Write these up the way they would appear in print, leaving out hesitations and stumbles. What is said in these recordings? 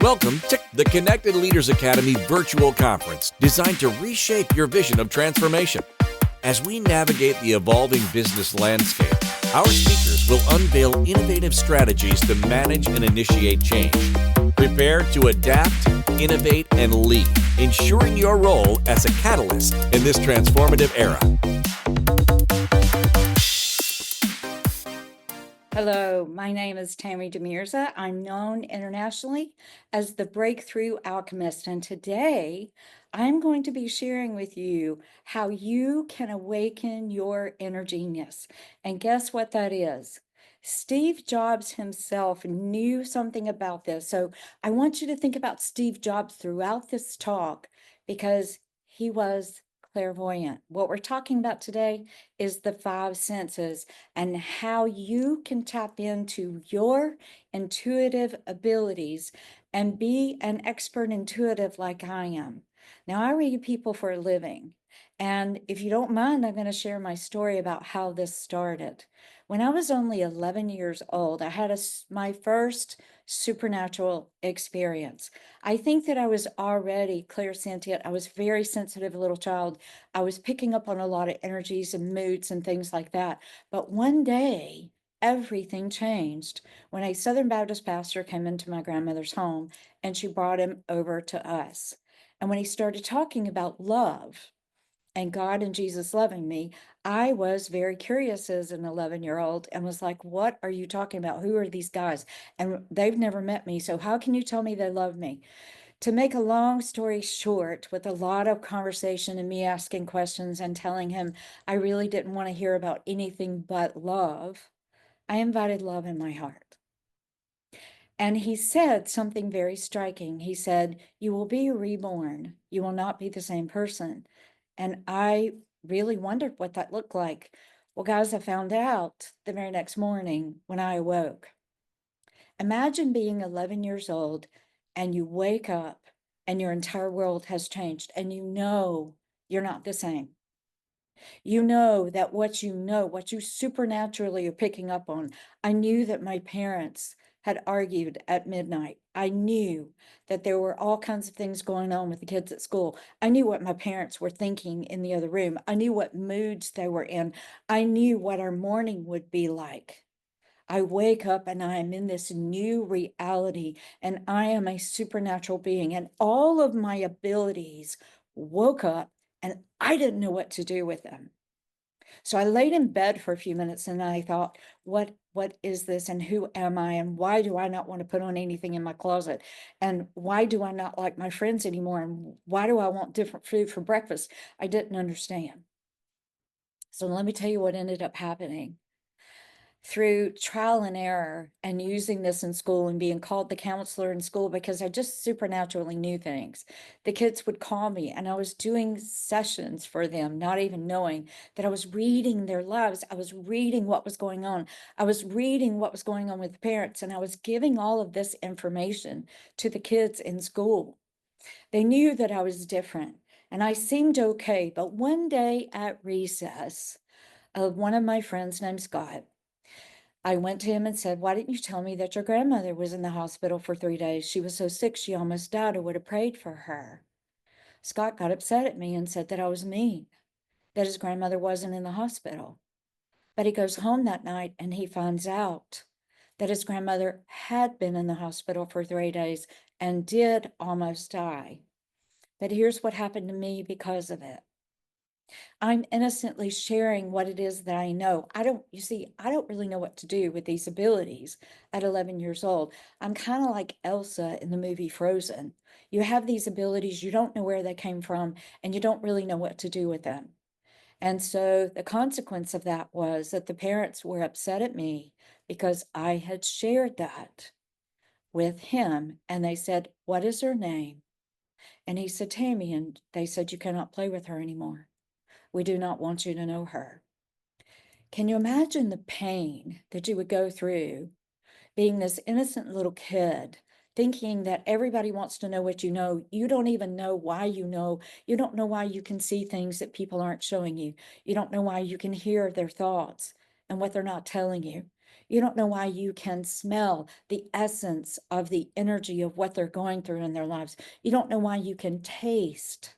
Welcome to the Connected Leaders Academy virtual conference designed to reshape your vision of transformation. As we navigate the evolving business landscape, our speakers will unveil innovative strategies to manage and initiate change. Prepare to adapt, innovate, and lead, ensuring your role as a catalyst in this transformative era. Hello, my name is Tammy De Mirza. I'm known internationally as the Breakthrough Alchemist, and today I'm going to be sharing with you how you can awaken your inner genius. And guess what that is? Steve Jobs himself knew something about this. So I want you to think about Steve Jobs throughout this talk because he was clairvoyant. What we're talking about today is the five senses and how you can tap into your intuitive abilities and be an expert intuitive like I am. Now, I read people for a living. And if you don't mind, I'm going to share my story about how this started. When I was only 11 years old, I had my first supernatural experience. I think that I was already clairsentient. I was a very sensitive little child. I was picking up on a lot of energies and moods and things like that. But one day, everything changed when a Southern Baptist pastor came into my grandmother's home and she brought him over to us. And when he started talking about love and God and Jesus loving me, I was very curious as an 11-year-old and was like, what are you talking about? Who are these guys? And they've never met me. So how can you tell me they love me? To make a long story short, with a lot of conversation and me asking questions and telling him I really didn't want to hear about anything but love, I invited love in my heart. And he said something very striking. He said, "You will be reborn. You will not be the same person." And I really wondered what that looked like. Well, guys, I found out the very next morning when I awoke. Imagine being 11 years old and you wake up and your entire world has changed and you know you're not the same. You know that what you supernaturally are picking up on. I knew that my parents had argued at midnight. I knew that there were all kinds of things going on with the kids at school. I knew what my parents were thinking in the other room. I knew what moods they were in. I knew what our morning would be like. I wake up and I am in this new reality and I am a supernatural being and all of my abilities woke up and I didn't know what to do with them. So I laid in bed for a few minutes and I thought, what is this and who am I and why do I not want to put on anything in my closet? And why do I not like my friends anymore? And why do I want different food for breakfast? I didn't understand. So let me tell you what ended up happening. Through trial and error and using this in school and being called the counselor in school because I just supernaturally knew things. The kids would call me and I was doing sessions for them, not even knowing that I was reading their lives. I was reading what was going on. I was reading what was going on with the parents and I was giving all of this information to the kids in school. They knew that I was different and I seemed okay. But one day at recess, one of my friends named Scott, I went to him and said, "Why didn't you tell me that your grandmother was in the hospital for 3 days? She was so sick, she almost died. I would have prayed for her." Scott got upset at me and said that I was mean, that his grandmother wasn't in the hospital. But he goes home that night and he finds out that his grandmother had been in the hospital for 3 days and did almost die. But here's what happened to me because of it. I'm innocently sharing what it is that I know. I don't really know what to do with these abilities at 11 years old. I'm kind of like Elsa in the movie Frozen. You have these abilities, you don't know where they came from, and you don't really know what to do with them. And so the consequence of that was that the parents were upset at me because I had shared that with him. And they said, "What is her name?" And he said, "Tammy." And they said, "You cannot play with her anymore. We do not want you to know her." Can you imagine the pain that you would go through being this innocent little kid, thinking that everybody wants to know what you know? You don't even know why you know. You don't know why you can see things that people aren't showing you. You don't know why you can hear their thoughts and what they're not telling you. You don't know why you can smell the essence of the energy of what they're going through in their lives. You don't know why you can taste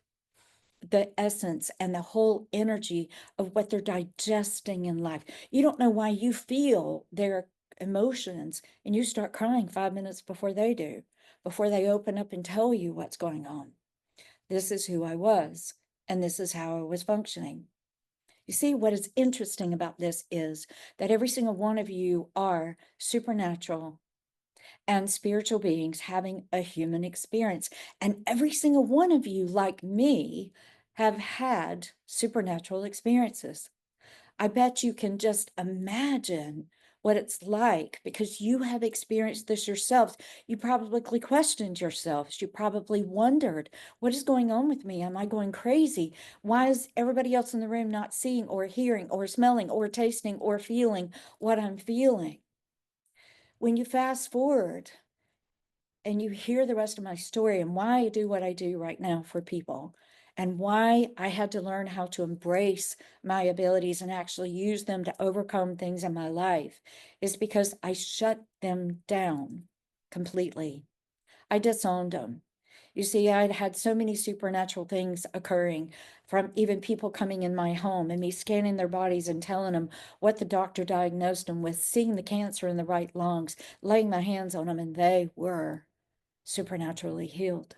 the essence and the whole energy of what they're digesting in life. You don't know why you feel their emotions and you start crying 5 minutes before they do, before they open up and tell you what's going on. This is who I was, and this is how I was functioning. You see, what is interesting about this is that every single one of you are supernatural and spiritual beings having a human experience. And every single one of you, like me, have had supernatural experiences. I bet you can just imagine what it's like because you have experienced this yourselves. You probably questioned yourselves. You probably wondered, what is going on with me? Am I going crazy? Why is everybody else in the room not seeing or hearing or smelling or tasting or feeling what I'm feeling? When you fast forward and you hear the rest of my story and why I do what I do right now for people and why I had to learn how to embrace my abilities and actually use them to overcome things in my life is because I shut them down completely. I disowned them. You see, I'd had so many supernatural things occurring from even people coming in my home and me scanning their bodies and telling them what the doctor diagnosed them with, seeing the cancer in the right lungs, laying my hands on them, and they were supernaturally healed.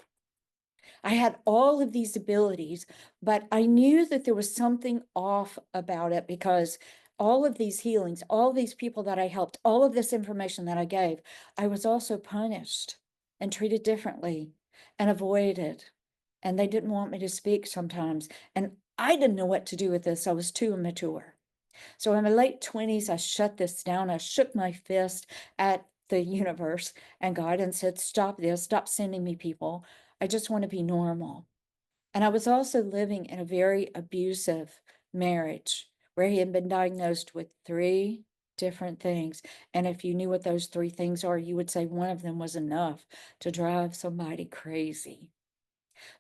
I had all of these abilities, but I knew that there was something off about it because all of these healings, all these people that I helped, all of this information that I gave, I was also punished and treated differently and avoided. And they didn't want me to speak sometimes. And I didn't know what to do with this. I was too immature. So in my late 20s, I shut this down. I shook my fist at the universe and God and said, stop this, stop sending me people. I just want to be normal. And I was also living in a very abusive marriage where he had been diagnosed with 3 different things. And if you knew what those 3 things are, you would say one of them was enough to drive somebody crazy.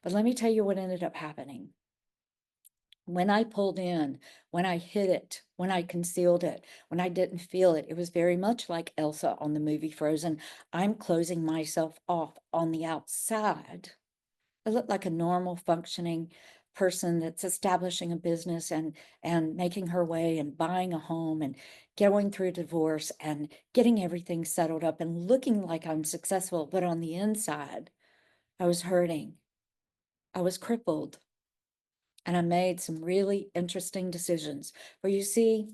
But let me tell you what ended up happening. When I pulled in, when I hid it, when I concealed it, when I didn't feel it, it was very much like Elsa on the movie Frozen. I'm closing myself off on the outside. I look like a normal functioning person that's establishing a business and making her way and buying a home and going through divorce and getting everything settled up and looking like I'm successful. But on the inside, I was hurting. I was crippled. And I made some really interesting decisions. For you see,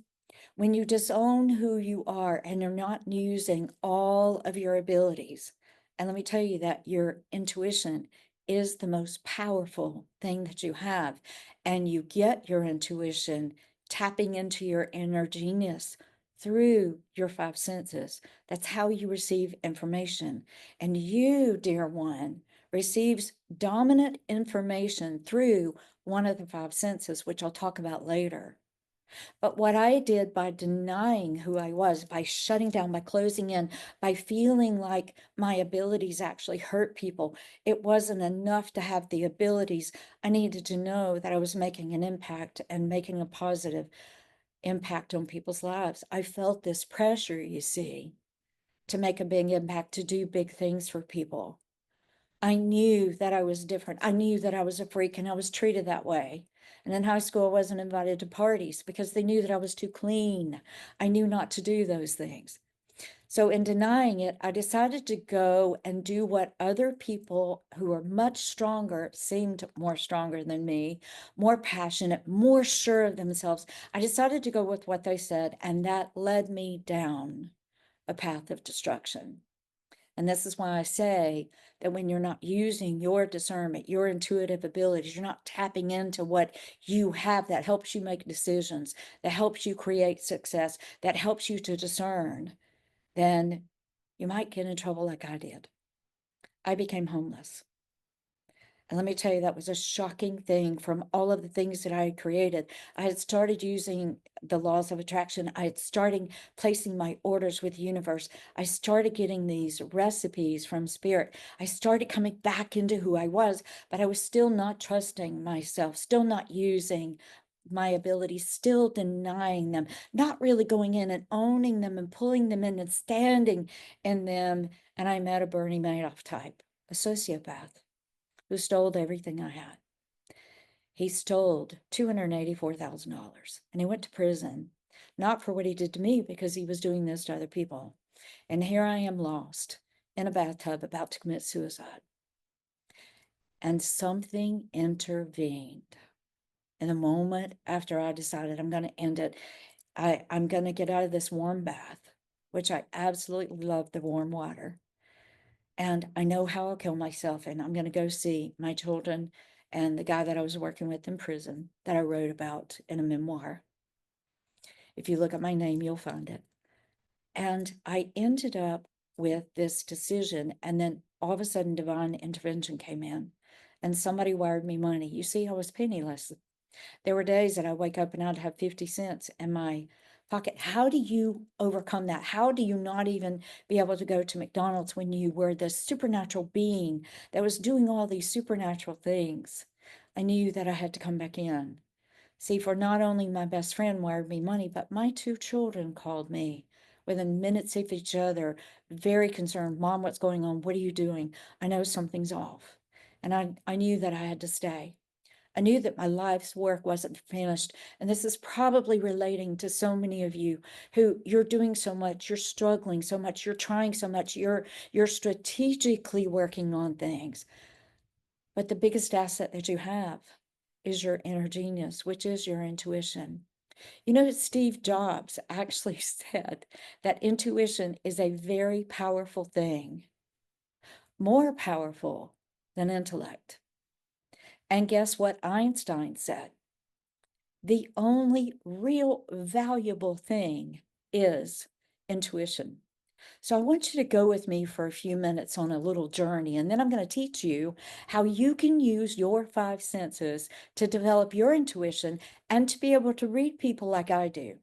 when you disown who you are and you're not using all of your abilities, and let me tell you that your intuition is the most powerful thing that you have, and you get your intuition tapping into your inner genius through your 5 senses. That's how you receive information. And you, dear one, receives dominant information through one of the 5 senses, which I'll talk about later. But what I did by denying who I was, by shutting down, by closing in, by feeling like my abilities actually hurt people, it wasn't enough to have the abilities. I needed to know that I was making an impact and making a positive impact on people's lives. I felt this pressure, you see, to make a big impact, to do big things for people. I knew that I was different. I knew that I was a freak and I was treated that way. And in high school, I wasn't invited to parties because they knew that I was too clean. I knew not to do those things. So in denying it, I decided to go and do what other people who are much stronger, seemed more stronger than me, more passionate, more sure of themselves. I decided to go with what they said, and that led me down a path of destruction. And this is why I say that when you're not using your discernment, your intuitive abilities, you're not tapping into what you have that helps you make decisions, that helps you create success, that helps you to discern, then you might get in trouble like I did. I became homeless. And let me tell you, that was a shocking thing from all of the things that I had created. I had started using the laws of attraction. I had started placing my orders with the universe. I started getting these recipes from spirit. I started coming back into who I was, but I was still not trusting myself, still not using my abilities, still denying them, not really going in and owning them and pulling them in and standing in them. And I met a Bernie Madoff type, a sociopath who stole everything I had. He stole $284,000 and he went to prison, not for what he did to me, because he was doing this to other people. And here I am lost in a bathtub about to commit suicide. And something intervened. In the moment after I decided I'm going to end it, I'm going to get out of this warm bath, which I absolutely love the warm water. And I know how I'll kill myself. And I'm going to go see my children and the guy that I was working with in prison that I wrote about in a memoir. If you look at my name, you'll find it. And I ended up with this decision. And then all of a sudden, divine intervention came in and somebody wired me money. You see, I was penniless. There were days that I wake up and I'd have 50 cents in my pocket. How do you overcome that? How do you not even be able to go to McDonald's when you were this supernatural being that was doing all these supernatural things? I knew that I had to come back in. See, for not only my best friend wired me money, but my two children called me within minutes of each other, very concerned. Mom, what's going on? What are you doing? I know something's off. And I knew that I had to stay. I knew that my life's work wasn't finished. And this is probably relating to so many of you who you're doing so much, you're struggling so much, you're trying so much, you're strategically working on things. But the biggest asset that you have is your inner genius, which is your intuition. You know, Steve Jobs actually said that intuition is a very powerful thing, more powerful than intellect. And guess what Einstein said? The only real valuable thing is intuition. So I want you to go with me for a few minutes on a little journey, and then I'm going to teach you how you can use your five senses to develop your intuition and to be able to read people like I do.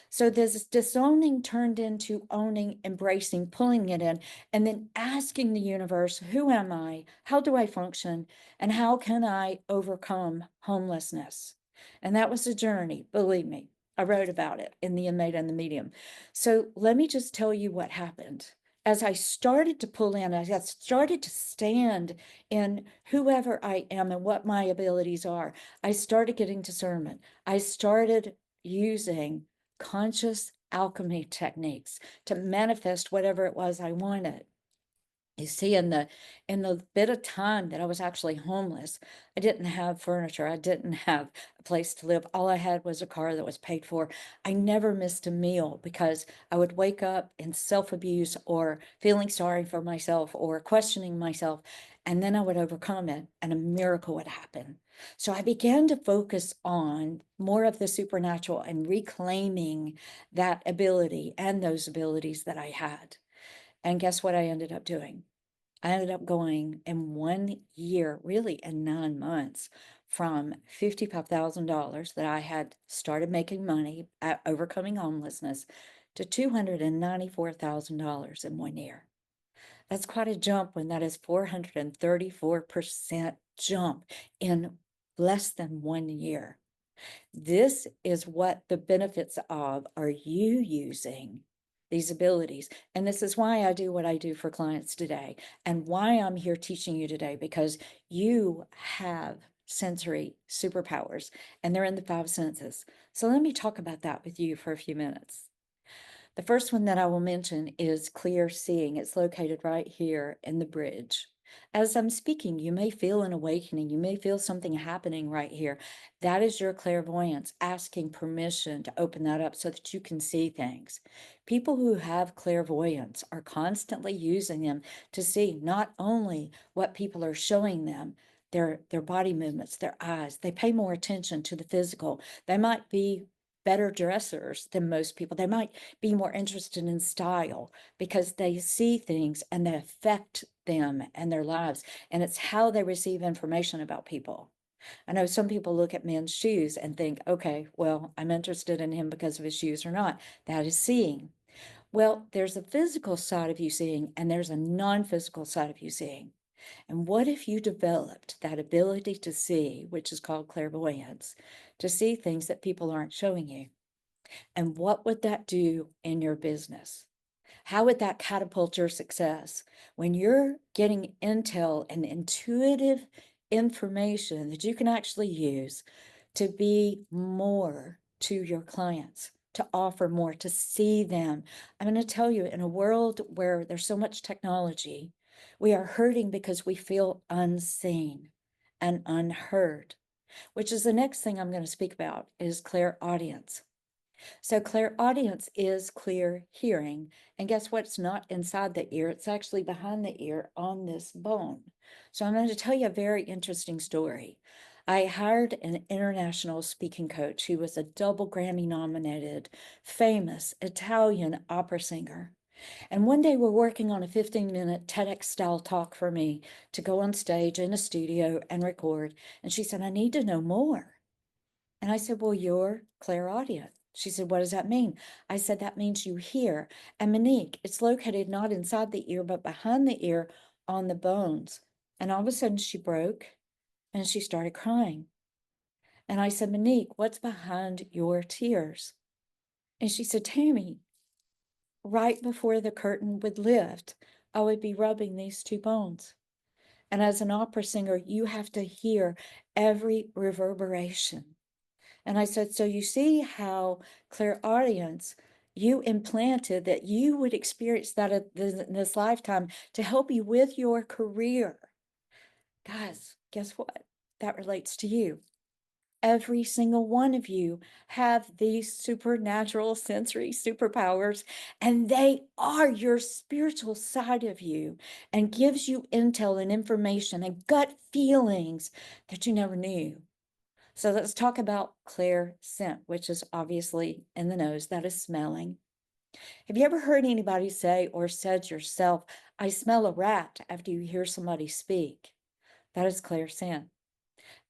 So this disowning turned into owning, embracing, pulling it in, and then asking the universe, who am I? How do I function? And how can I overcome homelessness? And that was a journey, believe me. I wrote about it in The Inmate and the Medium. So let me just tell you what happened. As I started to pull in, as I started to stand in whoever I am and what my abilities are, I started getting discernment. I started using conscious alchemy techniques to manifest whatever it was I wanted. You see, in the bit of time that I was actually homeless, I didn't have furniture. I didn't have a place to live. All I had was a car that was paid for. I never missed a meal because I would wake up in self-abuse or feeling sorry for myself or questioning myself, and then I would overcome it and a miracle would happen. So I began to focus on more of the supernatural and reclaiming that ability and those abilities that I had. And guess what I ended up doing? I ended up going in 1 year, really in 9 months, from $55,000 that I had started making money at overcoming homelessness to $294,000 in 1 year. That's quite a jump when that is 434% jump in less than 1 year. This is what the benefits of are you using these abilities. And this is why I do what I do for clients today and why I'm here teaching you today, because you have sensory superpowers and they're in the five senses. So let me talk about that with you for a few minutes. The first one that I will mention is clear seeing. It's located right here in the bridge. As I'm speaking, you may feel an awakening. You may feel something happening right here. That is your clairvoyance asking permission to open that up so that you can see things. People who have clairvoyance are constantly using them to see not only what people are showing them, their body movements, their eyes. They pay more attention to the physical. They might be better dressers than most people. They might be more interested in style because they see things and they affect them and their lives. And it's how they receive information about people. I know some people look at men's shoes and think, okay, well, I'm interested in him because of his shoes or not. That is seeing. Well, there's a physical side of you seeing and there's a non-physical side of you seeing. And what if you developed that ability to see, which is called clairvoyance, to see things that people aren't showing you? And what would that do in your business? How would that catapult your success when you're getting intel and intuitive information that you can actually use to be more to your clients, to offer more, to see them? I'm going to tell you, in a world where there's so much technology, we are hurting because we feel unseen and unheard, which is the next thing I'm going to speak about, is clairaudience. So clairaudience is clear hearing. And guess what? It's not inside the ear. It's actually behind the ear on this bone. So I'm going to tell you a very interesting story. I hired an international speaking coach who was a double Grammy nominated, famous Italian opera singer. And one day we're working on a 15-minute TEDx style talk for me to go on stage in a studio and record. And she said, I need to know more. And I said, well, you're clairaudient. She said, what does that mean? I said, that means you hear. And Monique, it's located not inside the ear, but behind the ear on the bones. And all of a sudden she broke and she started crying. And I said, Monique, what's behind your tears? And she said, Tammy, right before the curtain would lift, I would be rubbing these two bones. And as an opera singer, you have to hear every reverberation. And I said, so you see how clairaudience, you implanted that you would experience that in this lifetime to help you with your career. Guys, guess what? That relates to you. Every single one of you have these supernatural sensory superpowers, and they are your spiritual side of you and gives you intel and information and gut feelings that you never knew. So let's talk about clairscent, which is obviously in the nose, that is smelling. Have you ever heard anybody say or said yourself, I smell a rat after you hear somebody speak? That is clairscent.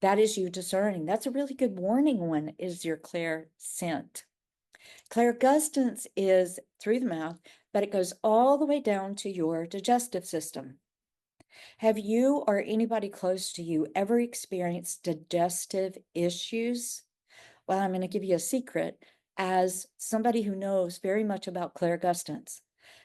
That is you discerning. That's a really good warning one, is your clairscent. Clairgustance is through the mouth, but it goes all the way down to your digestive system. Have you or anybody close to you ever experienced digestive issues? Well, I'm going to give you a secret as somebody who knows very much about clairgustance.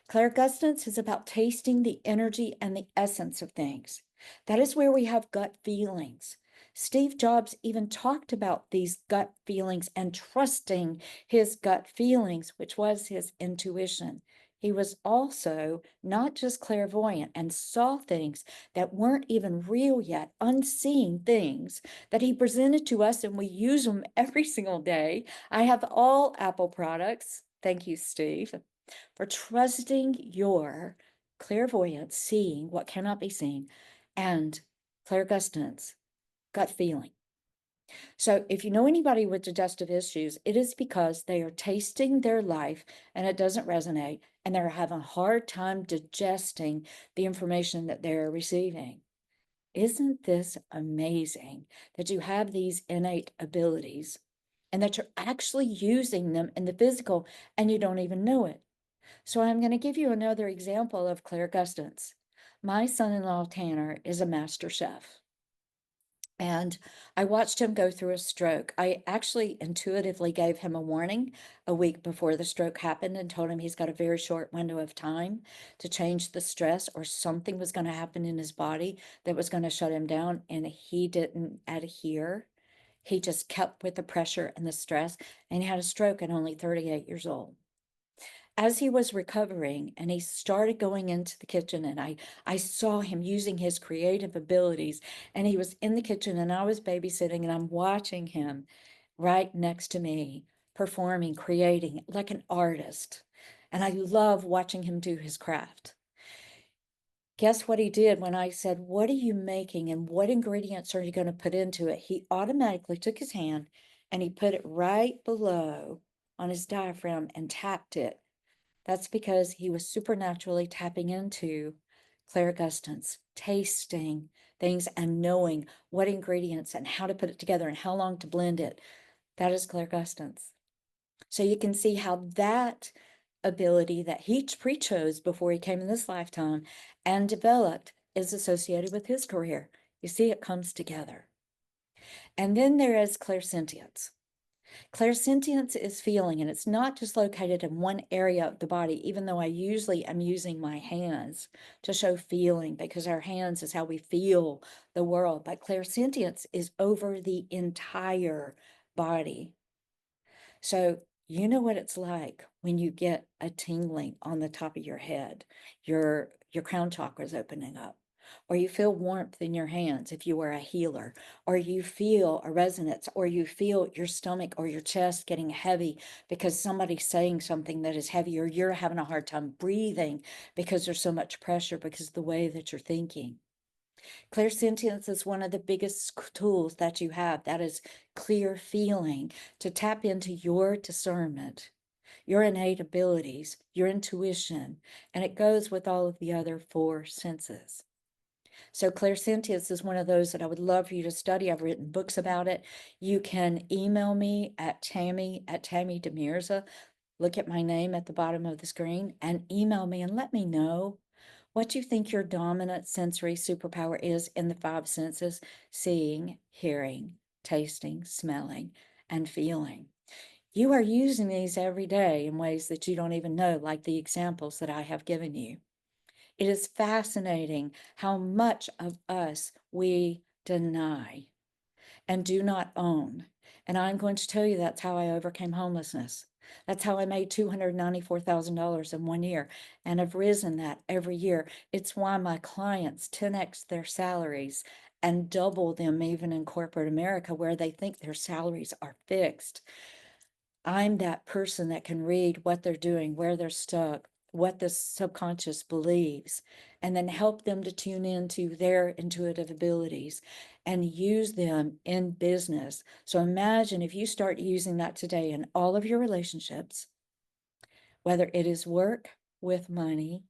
Clairgustance is about tasting the energy and the essence of things. That is where we have gut feelings. Steve Jobs even talked about these gut feelings and trusting his gut feelings, which was his intuition. He was also not just clairvoyant and saw things that weren't even real yet, unseen things that he presented to us, and we use them every single day. I have all Apple products. Thank you, Steve, for trusting your clairvoyance, seeing what cannot be seen, and clairgustance, gut feeling. So if you know anybody with digestive issues, it is because they are tasting their life and it doesn't resonate, and they're having a hard time digesting the information that they're receiving. Isn't this amazing that you have these innate abilities and that you're actually using them in the physical and you don't even know it? So I'm going to give you another example of clairgustance. My son-in-law, Tanner, is a master chef. And I watched him go through a stroke. I actually intuitively gave him a warning a week before the stroke happened and told him he's got a very short window of time to change the stress, or something was going to happen in his body that was going to shut him down. And he didn't adhere. He just kept with the pressure and the stress, and he had a stroke at only 38 years old. As he was recovering and he started going into the kitchen, and I saw him using his creative abilities, and he was in the kitchen and I was babysitting, and I'm watching him right next to me performing, creating like an artist. And I love watching him do his craft. Guess what he did when I said, what are you making and what ingredients are you going to put into it? He automatically took his hand and he put it right below on his diaphragm and tapped it. That's because he was supernaturally tapping into clairgustance, tasting things and knowing what ingredients and how to put it together and how long to blend it. That is clairgustance. So you can see how that ability that he pre-chose before he came in this lifetime and developed is associated with his career. You see, it comes together. And then there is clairsentience. Clairsentience is feeling, and it's not just located in one area of the body, even though I usually am using my hands to show feeling, because our hands is how we feel the world. But clairsentience is over the entire body. So you know what it's like when you get a tingling on the top of your head, your crown chakra is opening up, or you feel warmth in your hands if you are a healer, or you feel a resonance, or you feel your stomach or your chest getting heavy because somebody's saying something that is heavy, or you're having a hard time breathing because there's so much pressure because of the way that you're thinking. Clairsentience is one of the biggest tools that you have. That is clear feeling, to tap into your discernment, your innate abilities, your intuition, and it goes with all of the other four senses. So clairsentience is one of those that I would love for you to study. I've written books about it. You can email me at Tammy De Mirza. Look at my name at the bottom of the screen and email me and let me know what you think your dominant sensory superpower is in the five senses: seeing, hearing, tasting, smelling, and feeling. You are using these every day in ways that you don't even know, like the examples that I have given you. It is fascinating how much of us we deny and do not own. And I'm going to tell you that's how I overcame homelessness. That's how I made $294,000 in 1 year and have risen that every year. It's why my clients 10x their salaries and double them even in corporate America, where they think their salaries are fixed. I'm that person that can read what they're doing, where they're stuck, what the subconscious believes, and then help them to tune into their intuitive abilities and use them in business. So imagine if you start using that today in all of your relationships, whether it is work with money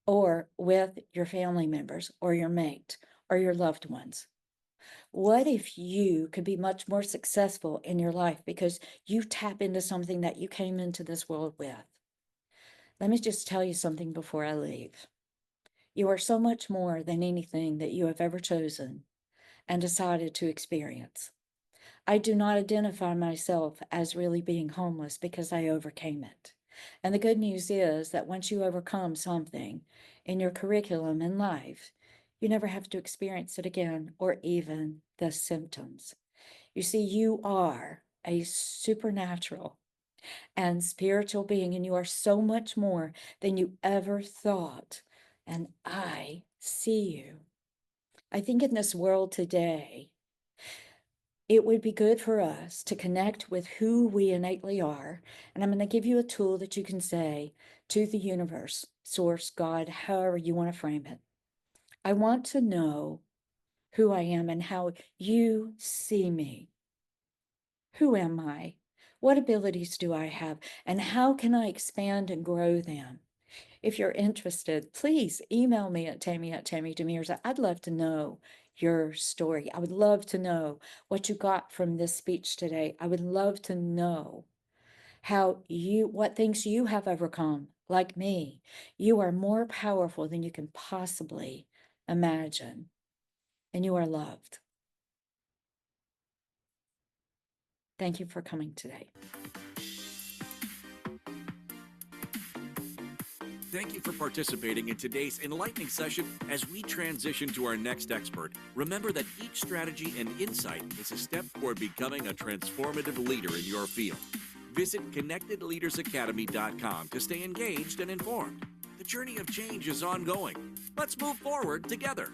or with your family members or your mate or your loved ones. What if you could be much more successful in your life because you tap into something that you came into this world with? Let me just tell you something before I leave. You are so much more than anything that you have ever chosen and decided to experience. I do not identify myself as really being homeless because I overcame it. And the good news is that once you overcome something in your curriculum in life, you never have to experience it again or even the symptoms. You see, you are a supernatural and spiritual being, and you are so much more than you ever thought. And I see you. I think in this world today, it would be good for us to connect with who we innately are. And I'm going to give you a tool that you can say to the universe, source, God, however you want to frame it. I want to know who I am and how you see me. Who am I? What abilities do I have? And how can I expand and grow them? If you're interested, please email me at Tammy De Mirza. I'd love to know your story. I would love to know what you got from this speech today. I would love to know what things you have overcome. Like me, you are more powerful than you can possibly imagine, and you are loved. Thank you for coming today. Thank you for participating in today's enlightening session. As we transition to our next expert, remember that each strategy and insight is a step toward becoming a transformative leader in your field. Visit connectedleadersacademy.com to stay engaged and informed. The journey of change is ongoing. Let's move forward together.